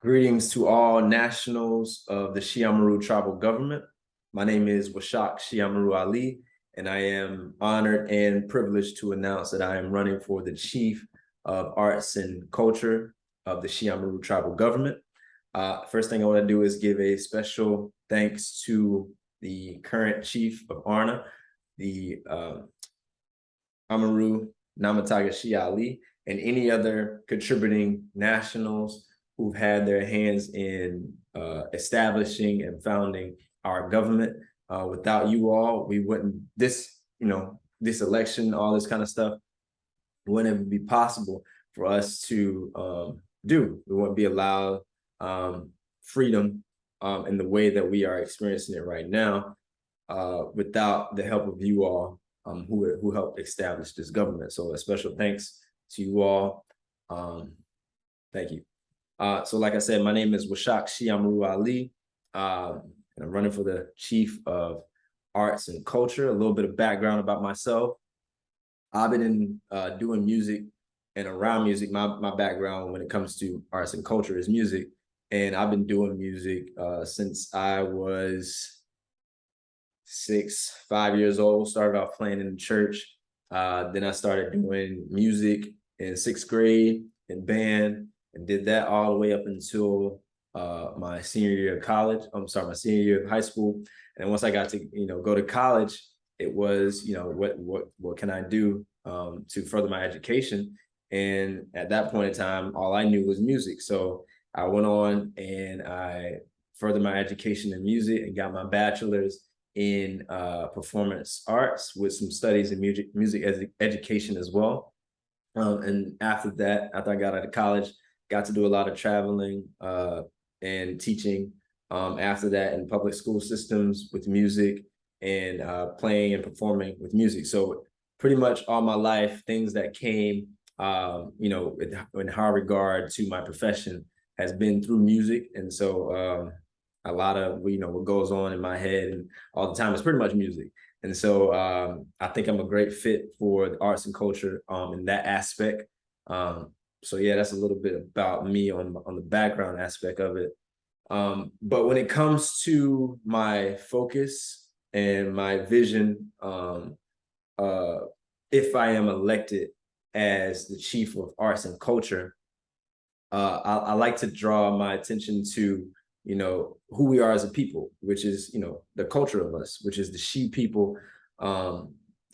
Greetings to all nationals of the Shiamaru tribal government. My name is Waxak Ali, and I am honored and privileged to announce that I am running for the Chief of Arts and Culture of the Shiamaru tribal government. First thing I want to do is give a special thanks to the current Chief of ARNA, the Amaru Namataga Shia Ali, and any other contributing nationals who've had their hands in establishing and founding our government. Without you all, we wouldn't, this election, all this kind of stuff, wouldn't be possible for us to do. We wouldn't be allowed freedom in the way that we are experiencing it right now without the help of you all who helped establish this government. So a special thanks to you all. Thank you. So like I said, my name is Waxak Ali, and I'm running for the Chief of Arts and Culture. A little bit of background about myself. I've been doing music and around music. My background when it comes to arts and culture is music. And I've been doing music since I was 5 years old. Started off playing in the church. Then I started doing music in 6th grade in band, and did that all the way up until my senior year of college. My senior year of high school. And once I got to go to college, it was what can I do to further my education? And at that point in time, all I knew was music. So I went on and I furthered my education in music and got my bachelor's in performance arts with some studies in music education as well. And after that, after I got out of college, got to do a lot of traveling and teaching after that in public school systems with music and playing and performing with music. So pretty much all my life, things that came, in high regard to my profession has been through music. And so a lot of, what goes on in my head and all the time is pretty much music. And so I think I'm a great fit for the arts and culture in that aspect. So yeah, that's a little bit about me on the background aspect of it. But when it comes to my focus and my vision, if I am elected as the Chief of Arts and Culture, I like to draw my attention to, who we are as a people, which is, the culture of us, which is the She people.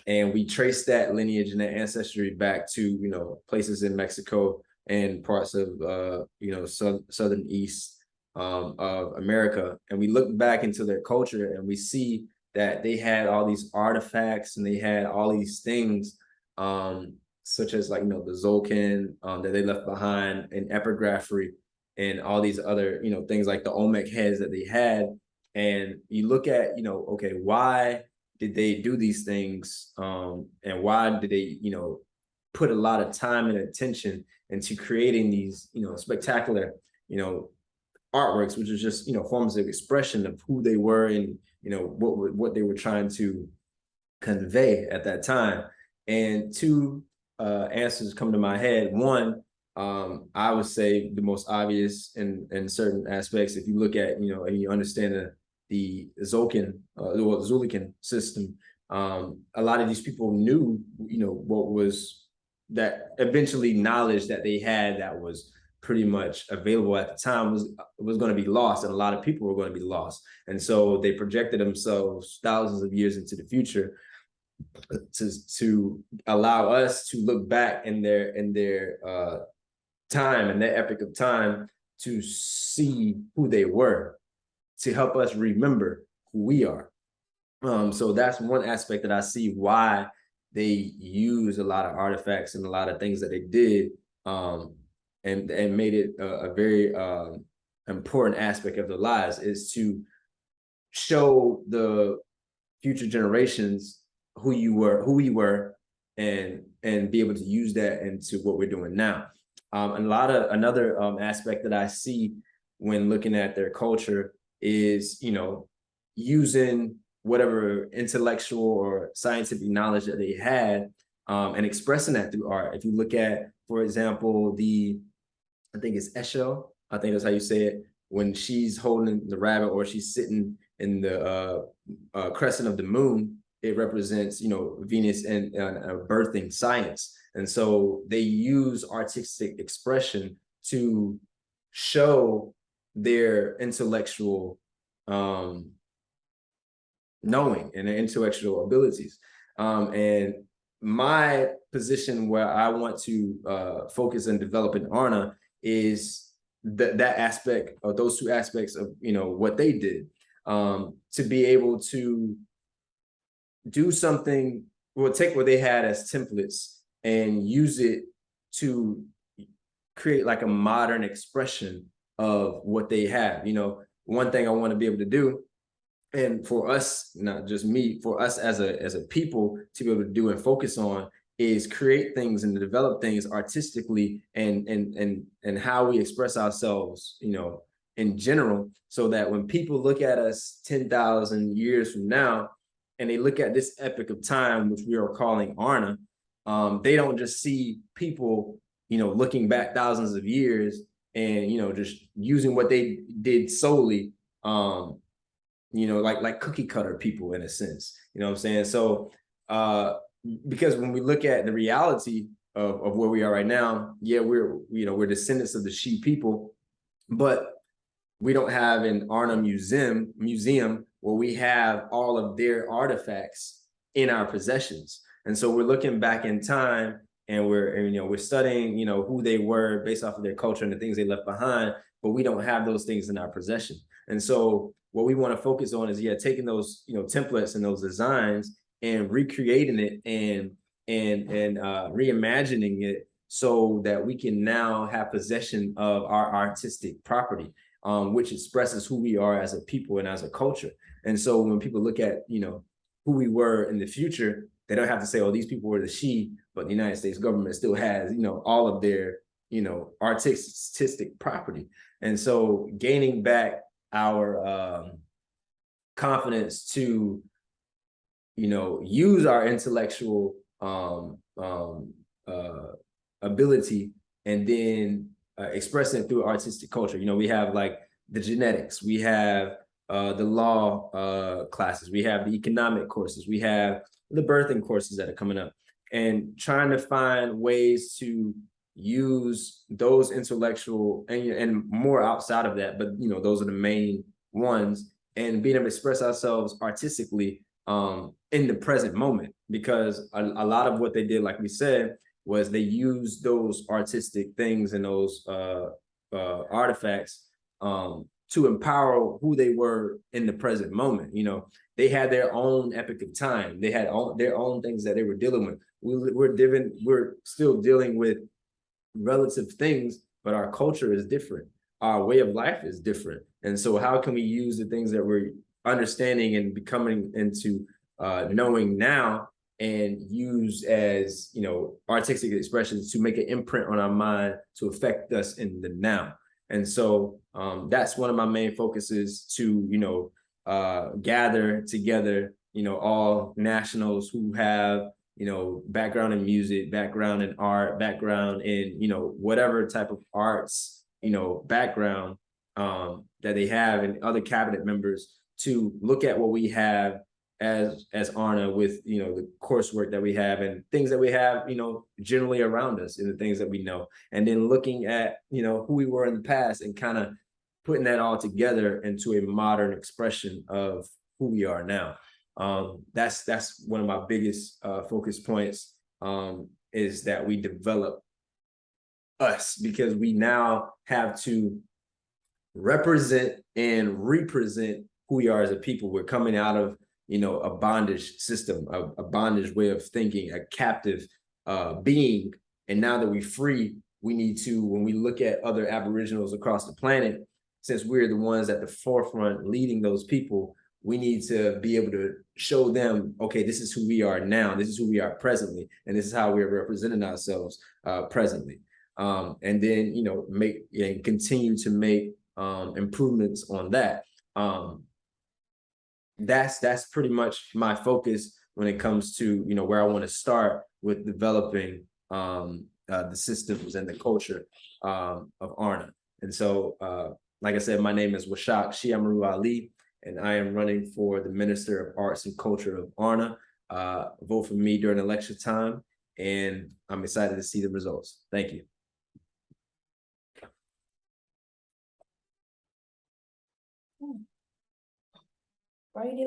And we trace that lineage and that ancestry back to, places in Mexico and parts of, southern east of America. And we look back into their culture and we see that they had all these artifacts and they had all these things, such as the Zolkin that they left behind in epigraphy and all these other, things like the Olmec heads that they had. And you look at, okay, why did they do these things? And why did they, put a lot of time and attention into creating these, spectacular, artworks, which is just, forms of expression of who they were and, what they were trying to convey at that time. And two answers come to my head. One, I would say the most obvious in certain aspects, if you look at, and you understand the Zolkin, or the Zulican system, a lot of these people knew, what was that eventually knowledge that they had that was pretty much available at the time was going to be lost, and a lot of people were going to be lost. And so they projected themselves thousands of years into the future to allow us to look back in their time and their epic of time to see who they were, to help us remember who we are. So that's one aspect that I see why they use a lot of artifacts and a lot of things that they did, and made it a very important aspect of their lives, is to show the future generations who we were, and be able to use that into what we're doing now. Another aspect that I see when looking at their culture is, using whatever intellectual or scientific knowledge that they had, and expressing that through art. If you look at, for example, I think it's Esho, I think that's how you say it, when she's holding the rabbit or she's sitting in the crescent of the moon, it represents, you know, Venus and birthing science. And so they use artistic expression to show their intellectual knowing and their intellectual abilities. And my position where I want to focus and develop in Arna is that aspect, or those two aspects of, you know, what they did, to be able to do something, well, take what they had as templates and use it to create like a modern expression of what they have. You know, one thing I want to be able to do, and for us, not just me, for us as a people to be able to do and focus on, is create things and develop things artistically and how we express ourselves, you know, in general, so that when people look at us 10,000 years from now and they look at this epic of time, which we are calling Arna, they don't just see people, you know, looking back thousands of years and, you know, just using what they did solely, you know, like cookie cutter people in a sense, you know what I'm saying? So, because when we look at the reality of where we are right now, yeah, we're descendants of the She people, but we don't have an Arna museum where we have all of their artifacts in our possessions. And so we're looking back in time and we're studying, you know, who they were based off of their culture and the things they left behind, but we don't have those things in our possession. And so what we want to focus on is, yeah, taking those, you know, templates and those designs and recreating it and reimagining it so that we can now have possession of our artistic property, which expresses who we are as a people and as a culture. And so when people look at, you know, who we were in the future, they don't have to say, oh, these people were the She, but the United States government still has, you know, all of their, you know, artistic property. And so gaining back our confidence to, you know, use our intellectual ability and then expressing it through artistic culture. You know, we have like the genetics, we have the law classes, we have the economic courses, we have the birthing courses that are coming up, and trying to find ways to use those intellectual and more outside of that, but you know, those are the main ones, and being able to express ourselves artistically in the present moment, because a lot of what they did, like we said, was they used those artistic things and those artifacts to empower who they were in the present moment. You know, they had their own epic of time. They had their own things that they were dealing with. We're still dealing with relative things, but our culture is different. Our way of life is different. And so how can we use the things that we're understanding and becoming into knowing now and use as, you know, artistic expressions to make an imprint on our mind to affect us in the now? And so that's one of my main focuses, to, you know, gather together, you know, all nationals who have, you know, background in music, background in art, background in, you know, whatever type of arts, you know, background that they have, and other cabinet members, to look at what we have as Arna, with, you know, the coursework that we have and things that we have, you know, generally around us, and the things that we know, and then looking at, you know, who we were in the past and kind of putting that all together into a modern expression of who we are now. That's one of my biggest focus points, is that we develop us, because we now have to represent and represent who we are as a people. We're coming out of, you know, a bondage system, a bondage way of thinking, a captive being. And now that we're free, we need to, when we look at other Aboriginals across the planet, since we're the ones at the forefront leading those people, we need to be able to show them, okay, this is who we are now, this is who we are presently, and this is how we're representing ourselves presently. And then, you know, make and continue to make improvements on that. That's pretty much my focus when it comes to, you know, where I want to start with developing the systems and the culture of Arna. And so, like I said, my name is Waxak Ali, and I am running for the Minister of Arts and Culture of ARNA. Vote for me during election time, and I'm excited to see the results. Thank you. Why are you